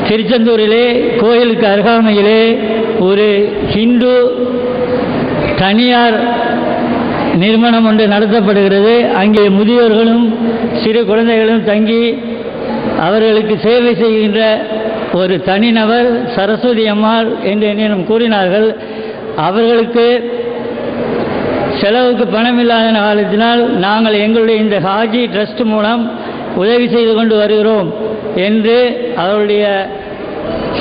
திருச்செந்தூரிலே கோயிலுக்கு அருகாமையிலே ஒரு ஹிந்து தனியார் நிறுவனம் ஒன்று நடத்தப்படுகிறது. அங்கே முதியோர்களும் சிறு குழந்தைகளும் தங்கி அவர்களுக்கு சேவை செய்கின்ற ஒரு தனிநபர் சரஸ்வதி அம்மாள் என்று என்னிடம் கூறினார்கள். அவர்களுக்கு செலவுக்கு பணம் இல்லாத காலத்தினால் நாங்கள் எங்களுடைய இந்த ஹாஜி ட்ரஸ்ட் மூலம் உதவி செய்து கொண்டு வருகிறோம் என்று அவருடைய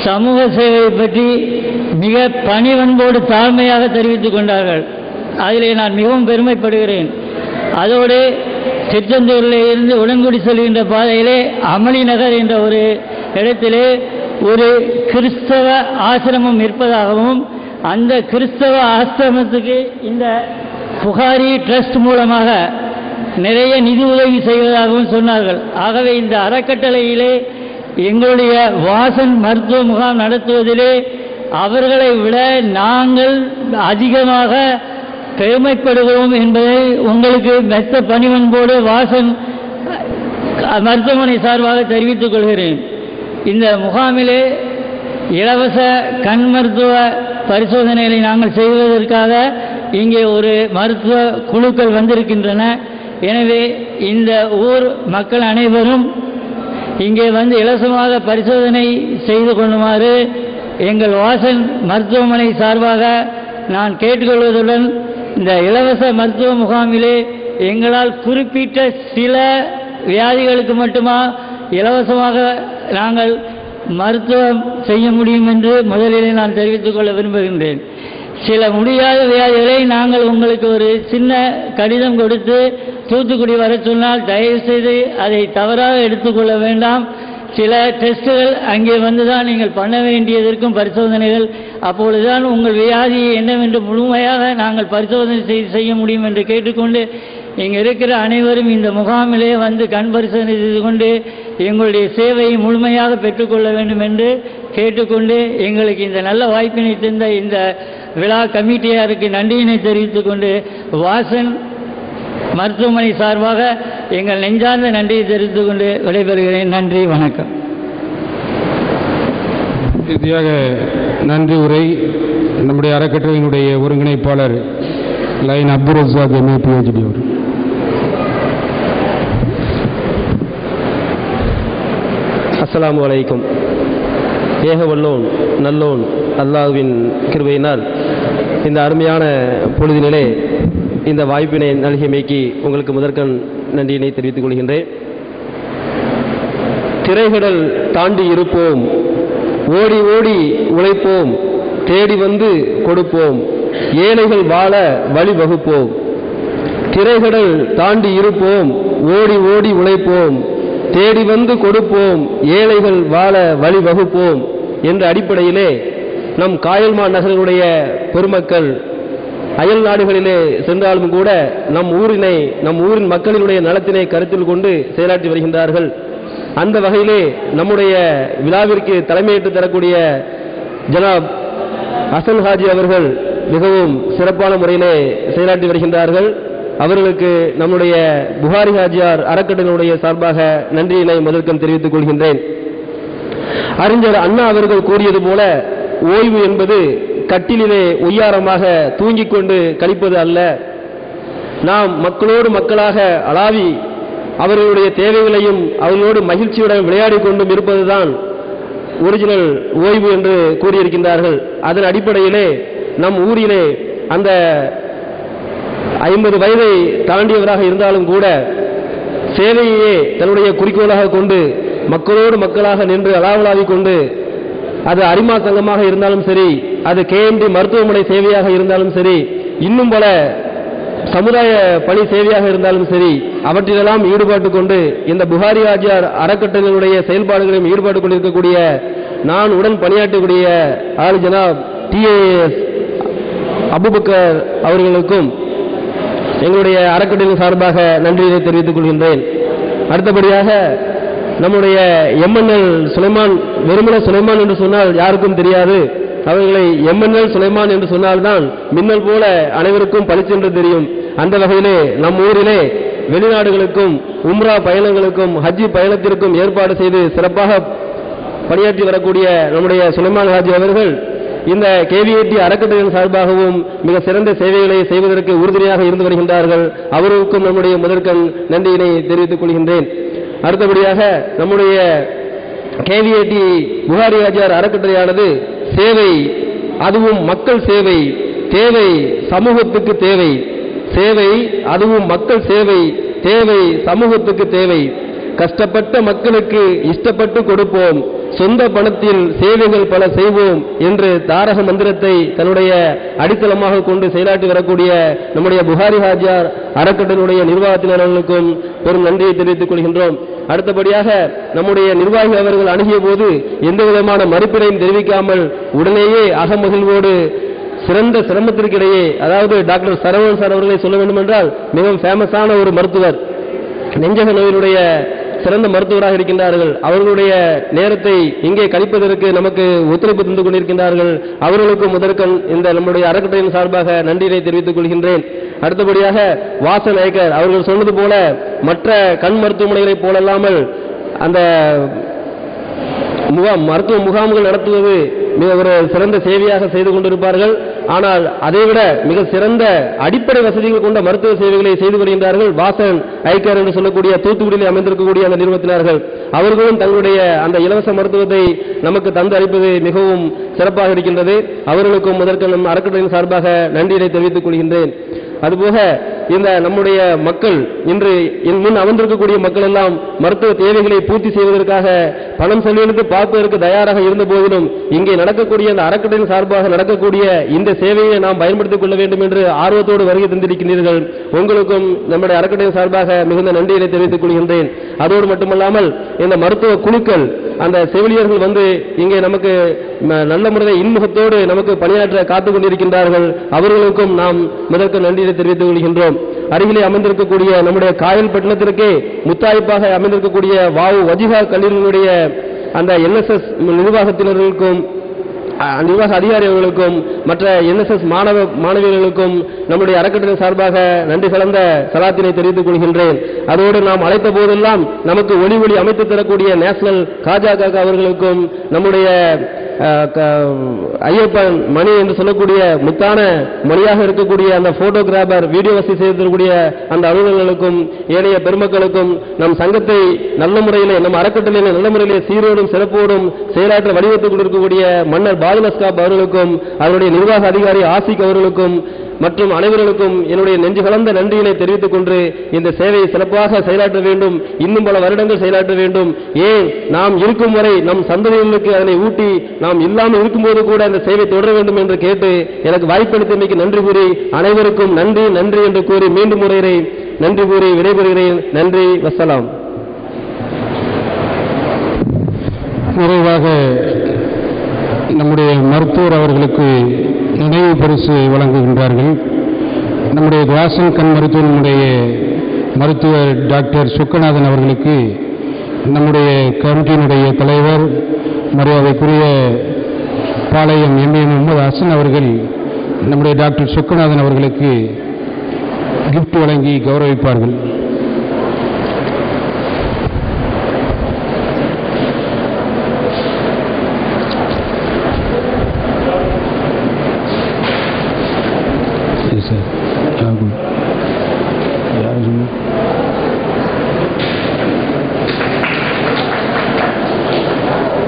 சமூக சேவையை பற்றி மிக பணிவன்போடு தாழ்மையாக தெரிவித்துக் கொண்டார்கள். அதிலே நான் மிகவும் பெருமைப்படுகிறேன். அதோடு திருச்செந்தூரில் இருந்து உடன்குடி செல்கின்ற பாதையிலே அமளி நகர் என்ற ஒரு இடத்திலே ஒரு கிறிஸ்தவ ஆசிரமம் இருப்பதாகவும் அந்த கிறிஸ்தவ ஆசிரமத்துக்கு இந்த புகாரி ட்ரஸ்ட் மூலமாக நிறைய நிதி உதவி செய்வதாகவும் சொன்னார்கள். ஆகவே இந்த அறக்கட்டளையிலே எங்களுடைய வாசன் மருத்துவ முகாம் நடத்துவதிலே அவர்களை விட நாங்கள் அதிகமாக பெருமைப்படுகிறோம் என்பதை உங்களுக்கு மெத்த பணிவன்போடு வாசன் மருத்துவமனை சார்பாக தெரிவித்துக் கொள்கிறேன். இந்த முகாமிலே இலவச கண் மருத்துவ பரிசோதனைகளை நாங்கள் செய்வதற்காக இங்கே ஒரு மருத்துவ குழுக்கள் வந்திருக்கின்றன. எனவே இந்த ஊர் மக்கள் அனைவரும் இங்கே வந்து இலவசமாக பரிசோதனை செய்து கொள்ளுமாறு எங்கள் வாசன் மருத்துவமனை சார்பாக நான் கேட்டுக்கொள்வதுடன் இந்த இலவச மருத்துவ முகாமிலே எங்களால் குறிப்பிட்ட சில வியாதிகளுக்கு மட்டுமா இலவசமாக நாங்கள் மருத்துவம் செய்ய முடியும் என்று முதலிலே நான் தெரிவித்துக் கொள்ள விரும்புகின்றேன். சில முடியாத வியாதிகளை நாங்கள் உங்களுக்கு ஒரு சின்ன கடிதம் கொடுத்து தூத்துக்குடி வர சொன்னால் தயவுசெய்து அதை தவறாக எடுத்துக்கொள்ள வேண்டாம். சில டெஸ்ட்டுகள் அங்கே வந்துதான் நீங்கள் பண்ண வேண்டியதற்கும் பரிசோதனைகள், அப்பொழுதுதான் உங்கள் வியாதியை என்னவென்று முழுமையாக நாங்கள் பரிசோதனை செய்ய முடியும் என்று கேட்டுக்கொண்டு இங்கே இருக்கிற அனைவரும் இந்த முகாமிலே வந்து கண் பரிசோதனை செய்து கொண்டு எங்களுடைய சேவையை முழுமையாக பெற்றுக்கொள்ள வேண்டும் என்று கேட்டுக்கொண்டு எங்களுக்கு இந்த நல்ல வாய்ப்பினை தந்த இந்த விழா கமிட்டியாருக்கு நன்றியினை தெரிவித்துக் கொண்டு வாசன் மருத்துவமனை சார்பாக எங்கள் நெஞ்சார்ந்த நன்றியை தெரிவித்துக் கொண்டு விடைபெறுகிறேன். நன்றி, வணக்கம். இறுதியாக நன்றி உரை நம்முடைய அறக்கட்டளையினுடைய ஒருங்கிணைப்பாளர் லைன் அப்துல் ரஸாக் எம்ஏ பிஹெச்டி அவர். அஸ்ஸலாமு அலைக்கும். ஏகவல்லோன் நல்லோன் அல்லாஹ்வின் கிருபையினால் இந்த அருமையான பொழுதினிலே இந்த வாய்ப்பினை நல்கியமைக்கு உங்களுக்கு முதற்கண் நன்றியினை தெரிவித்துக் கொள்கின்றேன். திரைகடல் தாண்டி இருப்போம், ஓடி ஓடி உழைப்போம், தேடி வந்து கொடுப்போம், ஏழைகள் வாழ வழிவகுப்போம். திரைகடல் தாண்டி இருப்போம், ஓடி ஓடி உழைப்போம், தேடி வந்து கொடுப்போம், ஏழைகள் வாழ வழிவகுப்போம் என்ற அடிப்படையிலே நம் காயல்மா நகரினுடைய பெருமக்கள் அயல் நாடுகளிலே சென்றாலும் கூட நம் ஊரின் மக்களினுடைய நலத்தினை கருத்தில் கொண்டு செயலாற்றி வருகின்றார்கள். அந்த வகையிலே நம்முடைய விழாவிற்கு தலைமையேற்று தரக்கூடிய ஜனாப் ஹசன் ஹாஜி அவர்கள் மிகவும் சிறப்பான முறையிலே செயலாற்றி வருகின்றார்கள். அவர்களுக்கு நம்முடைய புகாரி ஹாஜியார் அறக்கட்டளையினுடைய சார்பாக நன்றியினை முதற்கண் தெரிவித்துக் கொள்கின்றேன். அறிஞர் அண்ணா அவர்கள் கூறியது போல ஓய்வு என்பது கட்டிலே ஒய்யாரமாக தூங்கிக் கொண்டு கழிப்பது அல்ல. நாம் மக்களோடு மக்களாக அளாவி அவர்களுடைய தேவைகளையும் அவர்களோடு மகிழ்ச்சியுடன் விளையாடி கொண்டும் இருப்பதுதான் ஒரிஜினல் ஓய்வு என்று கூறியிருக்கின்றார்கள். அதன் அடிப்படையிலே நம் ஊரிலே அந்த 50 வயதை தாண்டியவராக இருந்தாலும் கூட சேவையே தன்னுடைய குறிக்கோளாக கொண்டு மக்களோடு மக்களாக நின்று அளாவலாவிக் கொண்டு, அது அரிமா சங்கமாக இருந்தாலும் சரி, அது கேஎம்டி மருத்துவமனை சேவையாக இருந்தாலும் சரி, இன்னும் பல சமுதாய பணி சேவையாக இருந்தாலும் சரி, அவற்றிலெல்லாம் ஈடுபாட்டு கொண்டு இந்த புகாரி ஹாஜியார் அறக்கட்டளைகளுடைய செயல்பாடுகளையும் ஈடுபாடு கொண்டிருக்கக்கூடிய நான் உடன் பணியாற்றக்கூடிய ஆள் ஜனாப் டிஏஎஸ் அபுபக்கர் அவர்களுக்கும் எங்களுடைய அறக்கட்டளை சார்பாக நன்றியை தெரிவித்துக் கொள்கின்றேன். அடுத்தபடியாக நம்முடைய எம்என்எல் சுலைமான், வெறுமன சுலைமான் என்று சொன்னால் யாருக்கும் தெரியாது. அவர்களை எம்என்எல் சுலைமான் என்று சொன்னால்தான் மின்னல் போல அனைவருக்கும் பளிச்சென்று தெரியும். அந்த வகையிலே நம் ஊரிலே வெளிநாடுகளுக்கும் உம்ரா பயணங்களுக்கும் ஹஜ்ஜி பயணத்திற்கும் ஏற்பாடு செய்து சிறப்பாக பணியாற்றி வரக்கூடிய நம்முடைய சுலைமான் ஹாஜி அவர்கள் இந்த கேவிஐடி அறக்கட்டளையின் சார்பாகவும் மிக சிறந்த சேவைகளை செய்வதற்கு உறுதுணையாக இருந்து வருகின்றார்கள். அவர்களுக்கும் நம்முடைய முதற்கண் நன்றியினை தெரிவித்துக் கொள்கின்றேன். அடுத்தபடியாக நம்முடைய கேவிஐடி புகாரி ஹாஜியார் அறக்கட்டளையானது சேவை, அதுவும் மக்கள் சேவை, தேவை சமூகத்துக்கு தேவை, சேவை அதுவும் மக்கள் சேவை, தேவை சமூகத்துக்கு தேவை, கஷ்டப்பட்ட மக்களுக்கு இஷ்டப்பட்டு கொடுப்போம், சொந்த பணத்தில் சேவைகள் பல செய்வோம் என்று தாரக மந்திரத்தை தன்னுடைய அடித்தளமாக கொண்டு செயலாற்றி வரக்கூடிய நம்முடைய புகாரி ஹாஜியார் அறக்கட்டளையுடைய நிர்வாகத்தினர்களுக்கும் பெரும் நன்றியை தெரிவித்துக் கொள்கின்றோம். அடுத்தபடியாக நம்முடைய நிர்வாகி அவர்கள் அணுகிய போது எந்த விதமான மறுப்பினையும் தெரிவிக்காமல் உடனேயே அகமகிழ்வோடு சிறந்த சிரமத்திற்கிடையே, அதாவது டாக்டர் சரவணன் சார் அவர்களை சொல்ல வேண்டும் என்றால் மிகவும் ஃபேமஸான ஒரு மருத்துவர், நெஞ்சக நோயினுடைய சிறந்த மருத்துவராக இருக்கின்றார்கள். அவர்களுடைய நேரத்தை இங்கே கழிப்பதற்கு நமக்கு ஒத்துழைப்பு தந்து கொண்டிருக்கின்றார்கள். அவர்களுக்கு முதற்கண் இந்த நம்முடைய அறக்கட்டளையின் சார்பாக நன்றியை தெரிவித்துக் கொள்கின்றேன். அடுத்தபடியாக வாசன் ஐயர் அவர்கள் சொன்னது போல மற்ற கண் மருத்துவமனைகளைப் போலல்லாமல் அந்த மருத்துவ முகாம்கள் நடத்துவது மிக ஒரு சிறந்த சேவையாக செய்து கொண்டிருப்பார்கள். ஆனால் அதைவிட மிக சிறந்த அடிப்படை வசதிகள் கொண்ட மருத்துவ சேவைகளை செய்து வருகின்றார்கள். வாசன் ஐக்கர் என்று சொல்லக்கூடிய தூத்துக்குடியில் அமைந்திருக்கக்கூடிய அந்த நிறுவனத்தினர்கள் அவர்களும் தங்களுடைய அந்த இலவச மருத்துவத்தை நமக்கு தந்து அளிப்பது மிகவும் சிறப்பாக இருக்கின்றது. அவர்களுக்கும் முதற்க நம் அறக்கட்டளையின் சார்பாக நன்றியை தெரிவித்துக் கொள்கின்றேன். அதுபோக இந்த நம்முடைய மக்கள் இன்று முன் அமர்ந்திருக்கக்கூடிய மக்கள் எல்லாம் மருத்துவ தேவைகளை பூர்த்தி செய்வதற்காக பணம் செலவழித்து பார்ப்பதற்கு தயாராக இருந்த போதிலும் இங்கே நடக்கக்கூடிய அந்த அறக்கட்டளையின் சார்பாக நடக்கக்கூடிய இந்த சேவையை நாம் பயன்படுத்திக் கொள்ள வேண்டும் என்று ஆர்வத்தோடு வருகை தந்திருக்கின்றீர்கள். உங்களுக்கும் நம்முடைய அறக்கட்டளையின் சார்பாக மிகுந்த நன்றியை தெரிவித்துக் கொள்கின்றேன். அதோடு மட்டுமல்லாமல் இந்த மருத்துவ குழுக்கள் அந்த செவிலியர்கள் வந்து இங்கே நமக்கு நல்ல முறையில் இன்முகத்தோடு நமக்கு பணியாற்ற காத்துக் கொண்டிருக்கின்றார்கள். அவர்களுக்கும் நாம் முதற்கு நன்றியை தெரிவித்துக் கொள்கின்றோம். அருகிலே அமைந்திருக்கக்கூடிய நம்முடைய காயல்பட்டினத்திற்கே முத்தாய்ப்பாக அமைந்திருக்கக்கூடிய வாவு வஜிகா கல்லூரியினுடைய அந்த என்எஸ்எஸ் நிர்வாகத்தினர்களுக்கும் நிர்வாக அதிகாரி அவர்களுக்கும் மற்ற என்எஸ்எஸ் மாணவியர்களுக்கும் நம்முடைய அறக்கட்டளை சார்பாக நன்றி கலந்த சலாத்தினை தெரிவித்துக் கொள்கின்றேன். அதோடு நாம் அழைத்த போதெல்லாம் நமக்கு ஒளி அமைத்து தரக்கூடிய நேஷனல் காஜா காக்கா அவர்களுக்கும் நம்முடைய ஐயப்பன் மணி என்று சொல்லக்கூடிய முத்தான மணியாக இருக்கக்கூடிய அந்த போட்டோகிராபர் வீடியோ வசதி செய்திருக்கக்கூடிய அந்த அலுவலர்களுக்கும் ஏனைய பெருமக்களுக்கும் நம் சங்கத்தை நல்ல முறையில் நம் அறக்கட்டளையிலே நல்ல முறையிலே சீரோடும் சிறப்போடும் செயலாற்ற வடிவத்துக் கொண்டிருக்கக்கூடிய மன்னர் பாதுனஸ்காப் அவர்களுக்கும் அவருடைய நிர்வாக அதிகாரி ஆசிக் அவர்களுக்கும் மற்றும் அனைவர்களுக்கும் என்னுடைய நெஞ்சு கலந்த நன்றியினை தெரிவித்துக் கொண்டு இந்த சேவையை சிறப்பாக செயலாற்ற வேண்டும், இன்னும் பல வருடங்கள் செயலாற்ற வேண்டும். ஏன் நாம் இருக்கும் வரை நம் சந்ததிகளுக்கு அதனை ஊட்டி நாம் இல்லாமல் இருக்கும்போது கூட அந்த சேவை தொடர வேண்டும் என்று கேட்டு எனக்கு வாய்ப்பளித்தமைக்கு நன்றி கூறி அனைவருக்கும் நன்றி நன்றி என்று கூறி மீண்டும் முறையை நன்றி கூறி விடைபெறுகிறேன். நன்றி, வஸ்ஸலாம். நிறைவாக நம்முடைய மருத்துவர் அவர்களுக்கு நினைவு பரிசு வழங்குகின்றார்கள். நம்முடைய வாசன் கண் மருத்துவனுடைய மருத்துவர் டாக்டர் சொக்கநாதன் அவர்களுக்கு நம்முடைய கமிட்டியினுடைய தலைவர் மரியாதைக்குரிய பாளையம் எம்ஏ முகமது ஹசன் அவர்கள் நம்முடைய டாக்டர் சொக்கநாதன் அவர்களுக்கு கிஃப்ட் வழங்கி கௌரவிப்பார்கள்.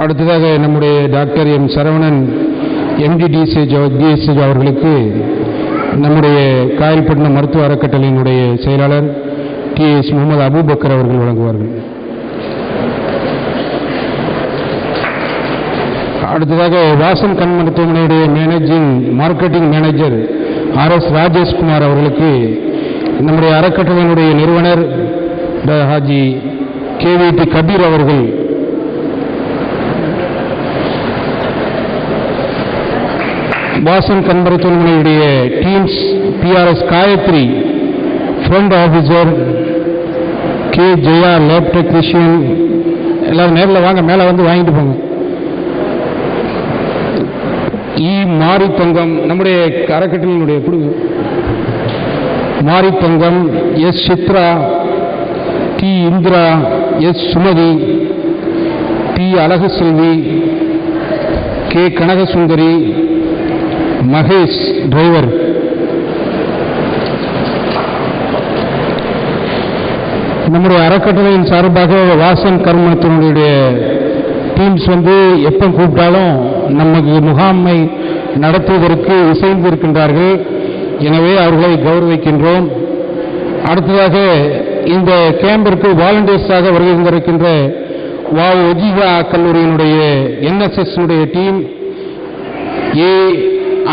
அடுத்ததாக நம்முடைய டாக்டர் எம் சரவணன் எம்டிடிசிஹெச் அவர்களுக்கு நம்முடைய காயல்பட்டினம் மருத்துவ அறக்கட்டளையினுடைய செயலாளர் டிஎஸ் முகமது அபூபக்கர் அவர்கள் வழங்குவார்கள். அடுத்ததாக வாசன் கண் மருத்துவமனையுடைய managing marketing manager RS Rajeshkumar அவர்களுக்கு நம்முடைய அறக்கட்டளையினுடைய நிறுவனர் ஹாஜி கேவிடி கபீர் அவர்கள் வாசன் கண் மருத்துவமனையுடைய teams PRS Gayathri front officer K Jaya lab technician எல்லாரும் நேரில் வாங்க, மேலே வந்து வாங்கிட்டு போங்க. மாரித்தங்கம் நம்முடைய அறக்கட்டளையினுடைய குழு Marithangam, S Chitra, T Indira, S Sumathi, P Azhaguselvi, K Kanagasundari, Mahesh driver. நம்முடைய அறக்கட்டளையின் சார்பாக வாசன் கர்மத்தினுடைய டீம்ஸ் எப்போ கூப்பிட்டாலும் நமக்கு முகாமை நடத்துவதற்கு இசைந்திருக்கின்றார்கள். எனவே அவர்களை கௌரவிக்கின்றோம். அடுத்ததாக இந்த கேம்பிற்கு வாலண்டியர்ஸாக வருகை தந்திருக்கின்ற ஒஜிஹா கல்லூரியினுடைய NSS team, A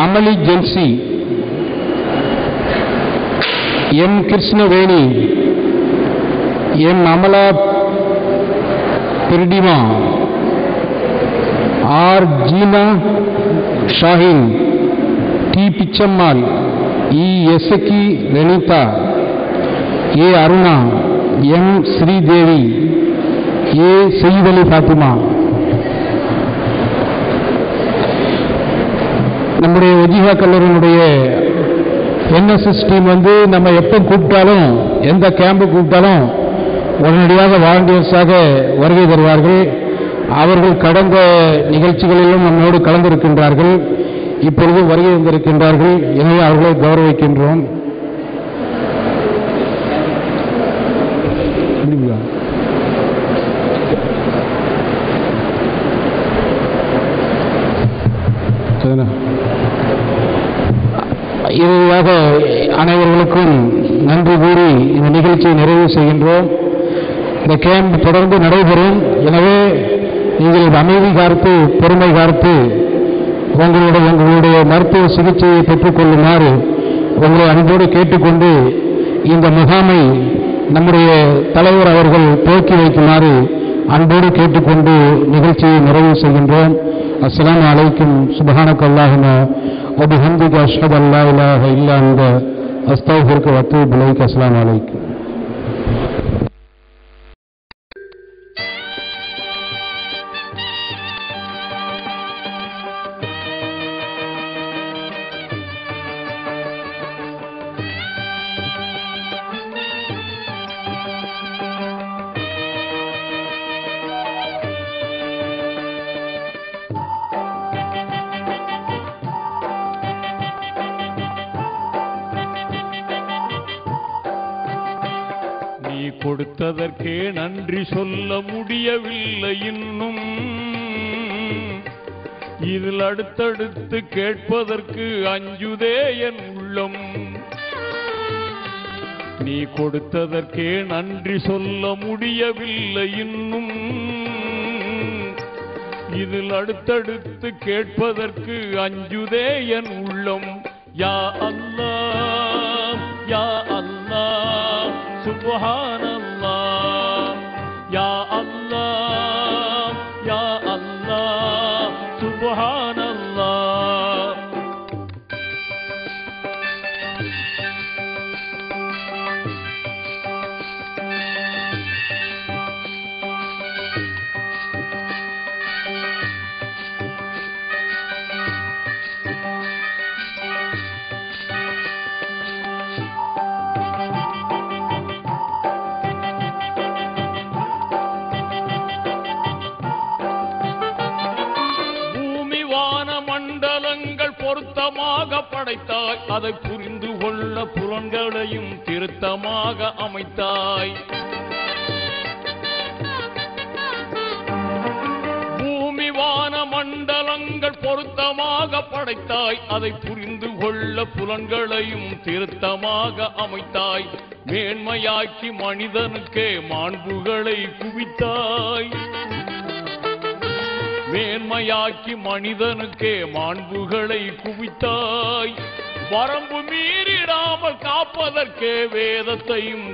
Amali Jency, M Krishnaveni, M Amala Pritima, R Jeena Shahin, T Pichammal, E Esakki Renitha, A Aruna, M Sridevi, A Seythali Fathima. நம்முடைய ஒஜிஹா கல்லூரியினுடைய NSS டீம் நம்ம எப்போ கூப்பிட்டாலும், எந்த கேம்பு கூப்பிட்டாலும் உடனடியாக வாலண்டியர்ஸாக வருகை தருவார்கள். அவர்கள் கடந்த நிகழ்ச்சிகளிலும் நம்மோடு கலந்திருக்கின்றார்கள், இப்பொழுது வருகை வந்திருக்கின்றார்கள். எனவே அவர்களை கௌரவிக்கின்றோம். இறுதியாக அனைவர்களுக்கும் நன்றி கூறி இந்த நிகழ்ச்சியை நிறைவு செய்கின்றோம். இந்த கேம்ப் தொடர்ந்து நடைபெறும். எனவே நீங்கள் அமைதி காத்து, பொறுமை காத்து உங்களுடைய மருத்துவ சிகிச்சையை பெற்றுக்கொள்ளுமாறு உங்களை அன்போடு கேட்டுக்கொண்டு இந்த முகாமை நம்முடைய தலைவர் அவர்கள் துவக்கி வைக்குமாறு அன்போடு கேட்டுக்கொண்டு நிகழ்ச்சியை நிறைவு செய்கின்றோம். அஸ்ஸலாமு அலைக்கும். சுப்ஹானக அல்லாஹும்ம வ பிஹம்திக அஷ்ஹது அல்லா இலாஹ இல்லா அன்த அஸ்தக்ஃபிருக வ அத்தூபு இலைக். அஸ்ஸலாமு அலைக்கும். கொடுத்ததற்கே நன்றி சொல்ல முடியவில்லை இன்னும், இதில் அடுத்தடுத்து கேட்பதற்கு அஞ்சுதே என் உள்ளம். நீ கொடுத்ததற்கே நன்றி சொல்ல முடியவில்லை இன்னும், இதில் அடுத்தடுத்து கேட்பதற்கு அஞ்சுதே என் உள்ளம். யா அல்லாஹ், யா அல்லாஹ், சுப்ஹானல்லாஹ். யா அல்லாஹ், யா அல்லாஹ், சுப்ஹானல்லாஹ். பொருத்தமாக படைத்தாய், அதை புரிந்து கொள்ள புலன்களையும் திருத்தமாக அமைத்தாய். பூமி வான மண்டலங்கள் பொருத்தமாக படைத்தாய், அதை புரிந்து கொள்ள புலன்களையும் திருத்தமாக அமைத்தாய். மேன்மையாக்கி மனிதனுக்கே மாண்புகளை குவித்தாய். மேன்மையாக்கி மனிதனுக்கே மாண்புகளை குவித்தாய். வரம்பு மீறிடாமல் காப்பதற்கே வேதத்தையும்